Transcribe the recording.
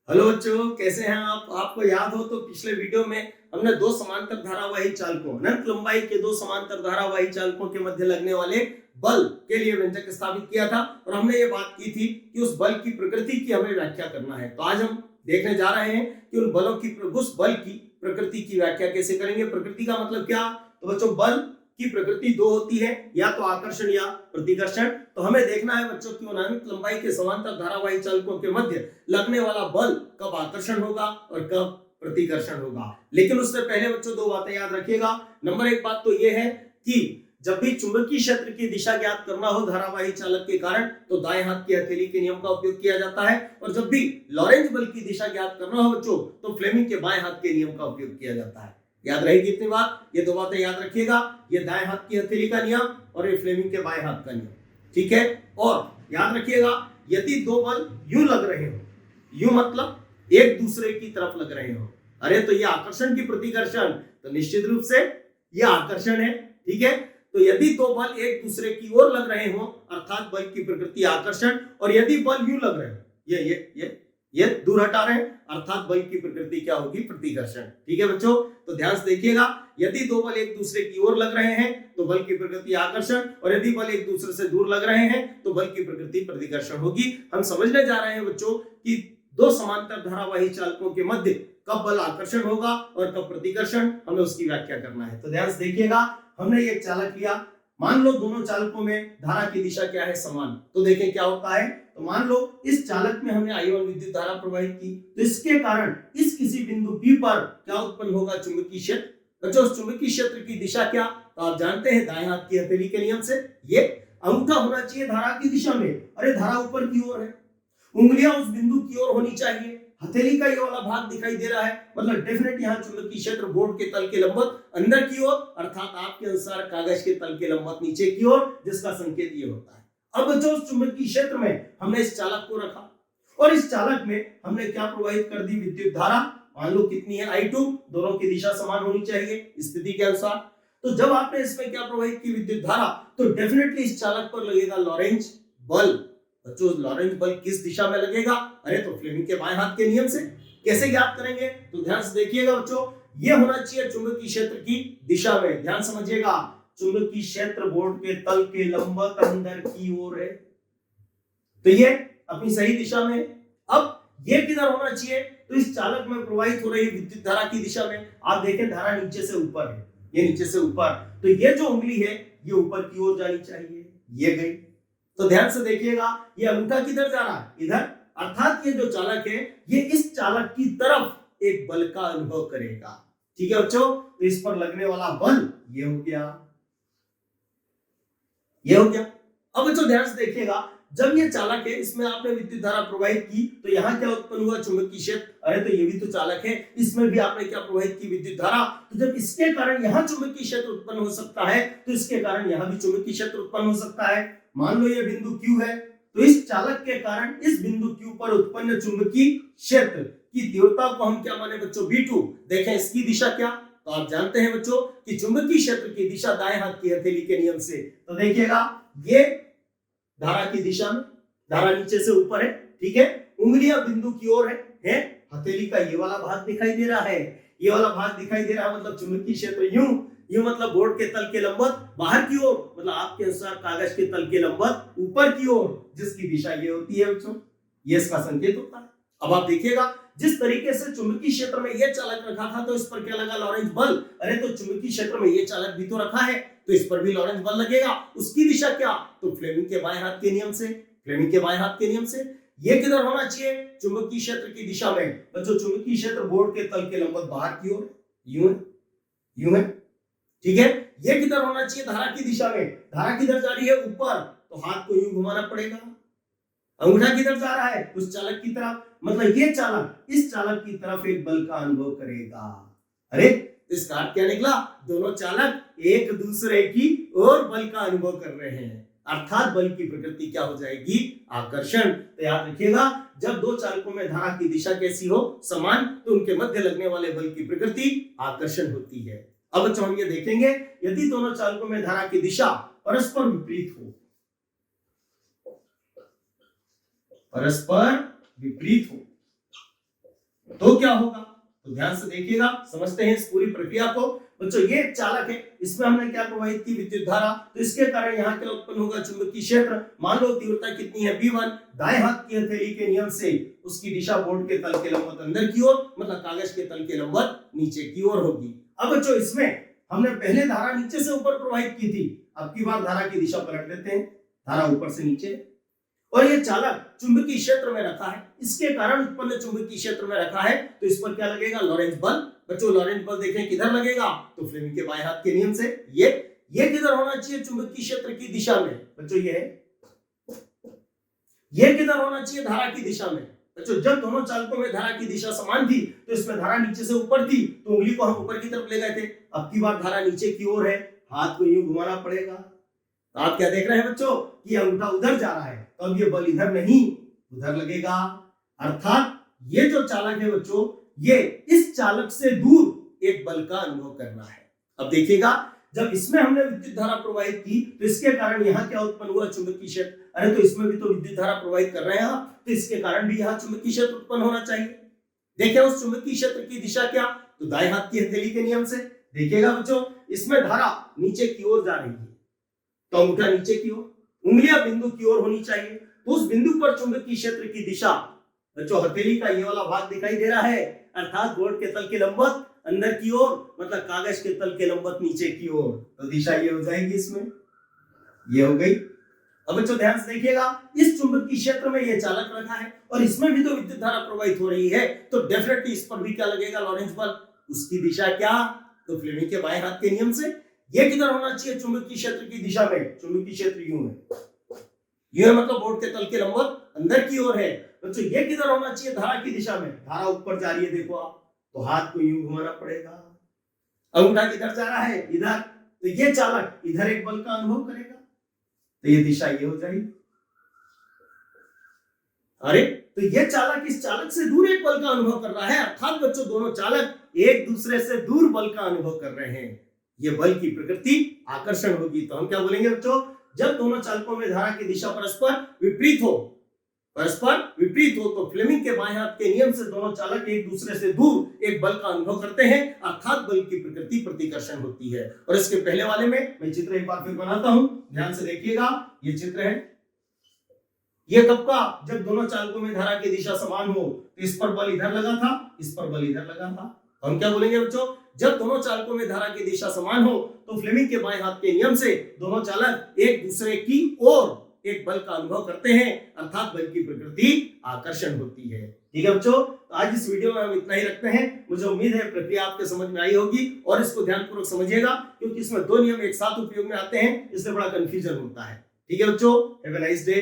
Hello बच्चों, कैसे हैं आप? आपको याद हो तो पिछले वीडियो में हमने दो समांतर धारावाही चालकों, अनंत लंबाई के दो समांतर धारावाही चालकों के मध्य लगने वाले बल के लिए व्यंजक स्थापित किया था और हमने ये बात की थी कि उस बल की प्रकृति की हमें व्याख्या करना है। तो आज हम देखने जा रहे हैं कि उस बल की प्रकृति की व्याख्या कैसे करेंगे। प्रकृति का मतलब क्या? तो बच्चों, बल की प्रकृति दो होती है, या तो आकर्षण या प्रतिकर्षण। तो हमें देखना है बच्चों की अनंत लंबाई के समांतर धारावाही चालकों के मध्य लगने वाला बल कब आकर्षण होगा और कब प्रतिकर्षण होगा। लेकिन उससे पहले बच्चों दो बातें याद रखिएगा। नंबर एक बात तो यह है कि जब भी चुंबकीय क्षेत्र की दिशा ज्ञात करना हो धारावाही चालक के कारण, तो दाएं हाथ की हथेली के नियम का उपयोग किया जाता है, और जब भी लॉरेंज बल की दिशा ज्ञात करना हो बच्चों, तो फ्लेमिंग के बाएं हाथ के नियम का उपयोग किया जाता है। याद रहेगी इतनी बात? ये दो बातें याद रखिएगा, ये दाएं हाथ की हथेली का नियम और ये फ्लेमिंग के बाएं हाथ का नियम, ठीक है। और याद रखिएगा, यदि दो बल यूं लग रहे हो, यूं मतलब एक दूसरे की तरफ लग रहे हो, अरे तो ये आकर्षण की प्रतिकर्षण, तो निश्चित रूप से ये आकर्षण है, ठीक है। तो यदि दो बल एक दूसरे की ओर लग रहे हो, अर्थात बल की प्रकृति आकर्षण, और यदि बल यूं लग रहे हो, ये दूर हटा रहे हैं, अर्थात बल की प्रकृति क्या होगी? प्रतिकर्षण, ठीक है बच्चों। तो ध्यान से देखिएगा, यदि दो बल एक दूसरे की ओर लग रहे हैं तो बल की प्रकृति आकर्षण, और यदि बल एक दूसरे से दूर लग रहे हैं तो बल की प्रकृति प्रतिकर्षण होगी। हम समझने जा रहे हैं बच्चों कि दो समांतर धारावाही चालकों के मध्य कब बल आकर्षण होगा और कब प्रतिकर्षण, हमें उसकी व्याख्या करना है। तो ध्यान से देखिएगा, हमने एक चालक लिया, मान लो दोनों चालकों में धारा की दिशा क्या है? समान। तो देखें क्या होता है। तो मान लो इस चालक में हमने I1 विद्युत धारा प्रवाहित की, तो इसके कारण इस किसी बिंदु P पर क्या उत्पन्न होगा? चुंबकीय क्षेत्र। बच्चों, उस चुंबकीय क्षेत्र की दिशा क्या? तो आप जानते हैं दाएं हाथ की हथेली के नियम से, ये अंगूठा होना चाहिए धारा की दिशा में, अरे धारा ऊपर की ओर है, उंगलियां उस बिंदु की ओर होनी चाहिए, हथेली का ये वाला भाग दिखाई दे रहा है, मतलब डेफिनेट यहाँ चुंबकीय क्षेत्र बोर्ड के तल के लंबवत अंदर की ओर, अर्थात आपके अनुसार कागज के तल के लंबवत नीचे की ओर, जिसका संकेत ये होता है। अब बच्चों, उस चुंबकीय क्षेत्र में हमने इस चालक को रखा और इस चालक में हमने क्या प्रवाहित कर दी? विद्युत धारा। मान लो कितनी है? I2। दोनों की दिशा समान होनी चाहिए स्थिति के अनुसार। तो जब आपने इसमें क्या प्रवाहित की? विद्युत धारा, तो डेफिनेटली इस चालक पर लगेगा लॉरेंज बल। बच्चों, लॉरेंज बल किस दिशा में लगेगा? अरे तो फ्लेमिंग के बाएं हाथ के नियम से। कैसे ज्ञात करेंगे? तो ध्यान से देखिएगा बच्चों, ये होना चाहिए चुंबकीय क्षेत्र की दिशा में। ध्यान समझिएगा, चुंबकीय क्षेत्र बोर्ड के तल के लंबवत अंदर की ओर है, तो ये अपनी सही दिशा में। अब ये किधर होना चाहिए? तो इस चालक में प्रवाहित हो रही विद्युत धारा की दिशा में। आप देखें, धारा नीचे से ऊपर है, ये नीचे से ऊपर, तो ये जो उंगली है ये ऊपर की ओर जानी चाहिए, ये गई। तो ध्यान से देखिएगा, ये अंगूठा किधर जा रहा है? इधर, अर्थात ये जो चालक है ये इस चालक की तरफ एक बल का अनुभव करेगा, ठीक है बच्चों। तो इस पर लगने वाला बल ये हो गया, ये हो गया। अब बच्चों ध्यान से देखिएगा, जब ये चालक है, इसमें आपने विद्युत धारा प्रवाहित की, तो यहाँ क्या उत्पन्न हुआ? चुंबकीय क्षेत्र। अरे तो ये भी तो चालक है, इसमें भी आपने क्या प्रवाहित की? विद्युत धारा। तो जब इसके कारण यहाँ चुंबकीय क्षेत्र उत्पन्न हो सकता है, तो इसके कारण यहाँ भी चुंबकीय क्षेत्र उत्पन्न हो सकता है। मान लो ये बिंदु Q है, तो इस चालक के कारण इस बिंदु Q पर उत्पन्न चुंबकीय क्षेत्र की तीव्रता को हम क्या माने बच्चों? V2। देखें इसकी दिशा क्या? तो आप जानते हैं बच्चों कि चुंबकीय क्षेत्र की दिशा दाएं हाथ की हथेली के नियम से। तो देखिएगा, ये धारा की दिशा में, धारा नीचे से ऊपर है, ठीक है, उंगलियां बिंदु की ओर है, हथेली का ये वाला भाग दिखाई दे रहा है, ये वाला भाग दिखाई दे रहा है, मतलब चुंबकीय क्षेत्र यूं मतलब बोर्ड के तल के लंबवत बाहर की ओर, मतलब आपके अनुसार कागज के तल के लंबवत ऊपर की ओर, जिसकी दिशा ये होती है बच्चों, ये इसका संकेत होता है। अब आप देखिएगा, जिस तरीके से चुंबकीय क्षेत्र में ये चालक रखा था, तो इस पर क्या लगा? लॉरेंज बल। अरे तो चुंबकीय क्षेत्र में ये चालक भी तो रखा है, तो इस पर भी लॉरेंज बल लगेगा। उसकी दिशा क्या? तो फ्लेमिंग के बाएं हाथ के नियम से, फ्लेमिंग के बाएं हाथ के नियम से। ये किधर होना चाहिए? चुंबकीय क्षेत्र की दिशा में। बच्चों, चुंबकीय क्षेत्र बोर्ड के तल के लंबवत बाहर की ओर, यूं है, ठीक है। ये किधर होना चाहिए? धारा की दिशा में। धारा किधर जा रही है? ऊपर, तो हाथ को यूं घुमाना पड़ेगा। अंगूठा किधर जा रहा है? उस चालक की तरफ, मतलब ये चालक इस चालक की तरफ एक बल का अनुभव करेगा। अरे इसका अर्थ क्या निकला? दोनों चालक एक दूसरे की ओर बल का अनुभव कर रहे हैं, अर्थात बल की प्रकृति क्या हो जाएगी? आकर्षण। तो याद रखिएगा, जब दो चालकों में धारा की दिशा कैसी हो? समान, तो उनके मध्य लगने वाले बल की प्रकृति आकर्षण होती है। अब बच्चों हम ये देखेंगे, यदि दोनों चालकों में धारा की दिशा परस्पर विपरीत हो, परस्पर विपरीत हो, तो क्या होगा? तो ध्यान से देखिएगा, समझते हैं इस पूरी प्रक्रिया को। बच्चों ये चालक है, इसमें हमने क्या प्रवाहित की? विद्युत धारा। तो इसके कारण यहाँ क्या उत्पन्न होगा? चुंबकीय क्षेत्र। मान लो तीव्रता कितनी है? V1। दाएं हाथ की हथेली के नियम से उसकी दिशा बोर्ड के तल के लंबवत अंदर की ओर, मतलब कागज के तल के लंबवत नीचे की ओर होगी। अब बच्चों इसमें हमने पहले धारा नीचे से ऊपर प्रवाहित की थी, अब की बार धारा की दिशा पलट देते हैं, धारा ऊपर से नीचे, और ये चालक चुंबकीय क्षेत्र में रखा है, इसके कारण उत्पन्न चुंबकीय क्षेत्र में रखा है, तो इस पर क्या लगेगा? लॉरेंज बल। बच्चों लॉरेंज बल देखें किधर लगेगा? तो फ्लेमिंग के बाएं हाथ के नियम से ये किधर होना चाहिए? चुंबकीय क्षेत्र की दिशा में। बच्चों ये किधर होना चाहिए? धारा की दिशा में। बच्चों जब दोनों चालकों में धारा की दिशा समान थी, तो इसमें धारा नीचे से ऊपर थी, तो उंगली को हम ऊपर की तरफ ले गए थे। अब की बार धारा नीचे की ओर है, हाथ को यूं घुमाना पड़ेगा। तो आप क्या देख रहे हैं बच्चों कि अंगूठा उधर जा रहा है, तो अब ये बल इधर नहीं उधर लगेगा। अर्थात ये जो चालक है बच्चों, ये इस चालक से दूर एक बल का अनुभव करना है। अब देखिएगा, जब इसमें हमने विद्युत धारा प्रवाहित की, तो इसके कारण यहाँ क्या उत्पन्न हुआ? चुंबकीय क्षेत्र। अरे तो इसमें भी तो विद्युत धारा प्रवाहित कर रहे हैं आप, तो इसके कारण भी यहाँ चुंबकीय क्षेत्र उत्पन्न होना चाहिए। देखिए उस चुंबकीय क्षेत्र की दिशा क्या? तो दाएं हाथ की हथेली के नियम से। देखिएगा बच्चों, इसमें धारा नीचे की ओर जा रही है, तो अंगूठा नीचे की ओर, उंगलियां बिंदु की ओर होनी चाहिए। तो उस बिंदु पर चुंबकीय क्षेत्र की दिशा, बच्चों हथेली का ये वाला भाग दिखाई दे रहा है, अर्थात बोर्ड के तल के लंबवत अंदर की ओर, मतलब कागज के तल के लंबवत नीचे की ओर, तो दिशा ये हो जाएगी, इसमें ये हो गई। अब बच्चों ध्यान से देखिएगा, इस चुंबकीय क्षेत्र में ये चालक रखा है और इसमें भी तो विद्युत धारा प्रवाहित हो रही है, तो डेफिनेटली इस पर भी क्या लगेगा? लॉरेंज बल। उसकी दिशा क्या? तो फ्लेमिंग के बाएं हाथ के नियम से ये किधर होना चाहिए? चुंबकीय क्षेत्र की दिशा में। चुंबकीय क्षेत्र यूं है, यह मतलब बोर्ड के तल के लंबवत अंदर की ओर है। बच्चों ये किधर होना चाहिए? धारा की दिशा में। धारा ऊपर जा रही है, देखो आप, तो हाथ को यूं घुमाना पड़ेगा। अंगूठा किधर जा रहा है? इधर। तो ये चालक इधर एक बल का अनुभव करेगा, तो ये दिशा ये हो जाएगी। अरे तो ये चालक इस चालक से दूर एक बल का अनुभव कर रहा है, अर्थात बच्चों दोनों चालक एक दूसरे से दूर बल का अनुभव कर रहे हैं। ये बल की प्रकृति आकर्षण होगी। तो हम क्या बोलेंगे बच्चों? जब दोनों चालकों में धारा की दिशा परस्पर विपरीत हो, तो फ्लेमिंग के बाएं हाथ के नियम से दोनों चालक एक दूसरे से दूर एक बल का अनुभव करते हैं, अर्थात बल की प्रकृति प्रतिकर्षण होती है। और इसके पहले वाले में मैं चित्र एक बार फिर बनाता हूं, ध्यान से देखिएगा। ये चित्र है, ये कब का? जब दोनों चालकों में धारा की दिशा समान हो, तो इस पर बल इधर लगा था, इस पर बल इधर लगा था। हम क्या बोलेंगे बच्चों? जब दोनों चालकों में धारा की दिशा समान हो, तो फ्लेमिंग के बाएं हाथ के नियम से दोनों चालक एक दूसरे की ओर एक बल का अनुभव करते हैं, अर्थात बल की प्रकृति आकर्षण होती है। ठीक है बच्चों, तो आज इस वीडियो में हम इतना ही रखते हैं। मुझे उम्मीद है प्रक्रिया आपके समझ में आई होगी और इसको ध्यानपूर्वक समझिएगा, क्योंकि इसमें दो नियम एक साथ उपयोग में आते हैं, इसलिए बड़ा कंफ्यूजन होता है। ठीक है बच्चों, हैव अ नाइस डे।